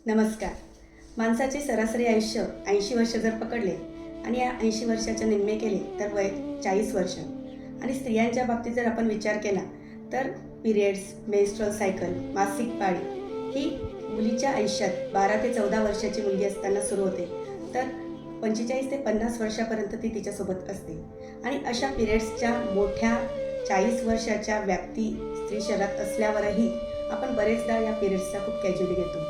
नमस्कार. माणसाचे सरासरी आयुष्य 80 वर्ष जर पकडले आणि या 80 वर्षाच्या निम्मे केले तर वय 40 वर्ष. आणि स्त्रियांच्या बाबतीत जर आपण विचार केला तर पिरियड्स, मेन्स्ट्रुअल सायकल, मासिक पाळी ही मुलीच्या आयुष्यात 12 ते 14 वर्षाची मुलगी असताना सुरू होते, तर 45 ते 50 वर्षापर्यंत ती तिच्यासोबत असते. आणि अशा पिरियड्सच्या मोठ्या 40 वर्षाच्या व्याप्ती स्त्री शरीरात असल्यावरही आपण बरेचदा या पिरियड्सचा खूप कॅज्युअली घेतो.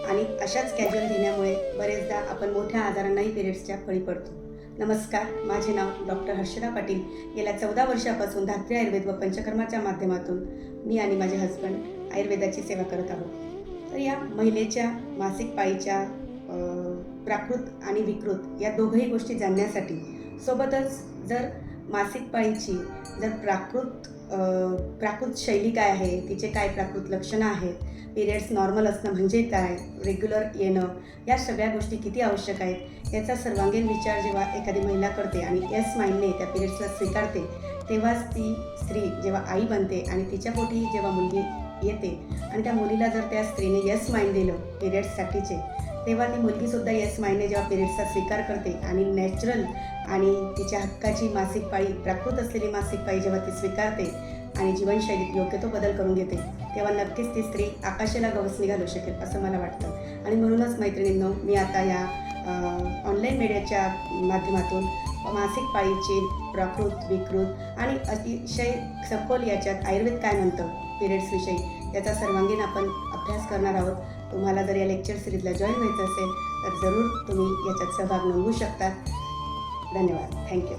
आणि अशाच कॅज्युअल घेण्यामुळे बरेचदा आपण मोठ्या आजारांनाही पिरियड्सच्या बळी पडतो. नमस्कार, माझे नाव डॉक्टर हर्षदा पाटील. गेल्या 14 वर्षापासून धात्री आयुर्वेद व पंचकर्माच्या माध्यमातून मी आणि माझे हजबंड आयुर्वेदाची सेवा करत आहोत. तर या महिलेच्या मासिक पाळीच्या प्राकृत आणि विकृत या दोघंही गोष्टी जाणण्यासाठी, सोबतच जर मासिक पाळीची जर प्राकृत शैली काय आहे, तिचे काय प्राकृत लक्षणं आहेत, पिरियड्स नॉर्मल असणं म्हणजे काय, रेग्युलर येणं, या सगळ्या गोष्टी किती आवश्यक आहेत, याचा सर्वांगीण विचार जेव्हा एखादी महिला करते आणि यस माइंडने त्या पिरियड्सला स्वीकारते, तेव्हाच ती स्त्री जेव्हा आई बनते आणि तिच्या पोटी जेव्हा मुलगी येते आणि त्या मुलीला जर त्या स्त्रीने यस माइंड दिलं पिरियड्ससाठीचे, तेव्हा ती मुलगीसुद्धा यस माइंडने जेव्हा पिरियड्सचा स्वीकार करते आणि नॅचरल आणि तिच्या हक्काची मासिक पाळी, प्राकृत असलेली मासिक पाळी जेव्हा ती स्वीकारते आणि जीवनशैलीत योग्य तो बदल करून घेते, तेव्हा नक्कीच ती स्त्री आकाशाला गवसणी घालू शकेल असं मला वाटतं. आणि म्हणूनच मैत्रिणींनो, मी आता या ऑनलाईन मीडियाच्या माध्यमातून मासिक पाळीची प्राकृत, विकृत आणि अतिशय सखोल याच्यात आयुर्वेद काय म्हणतं पिरियड्सविषयी, याचा सर्वांगीण आपण अभ्यास करणार आहोत. तुम्हाला जर या लेक्चर सिरीजला जॉईन व्हायचं असेल तर जरूर तुम्ही याच्यात सहभाग नोंदवू शकता. धन्यवाद. थँक्यू.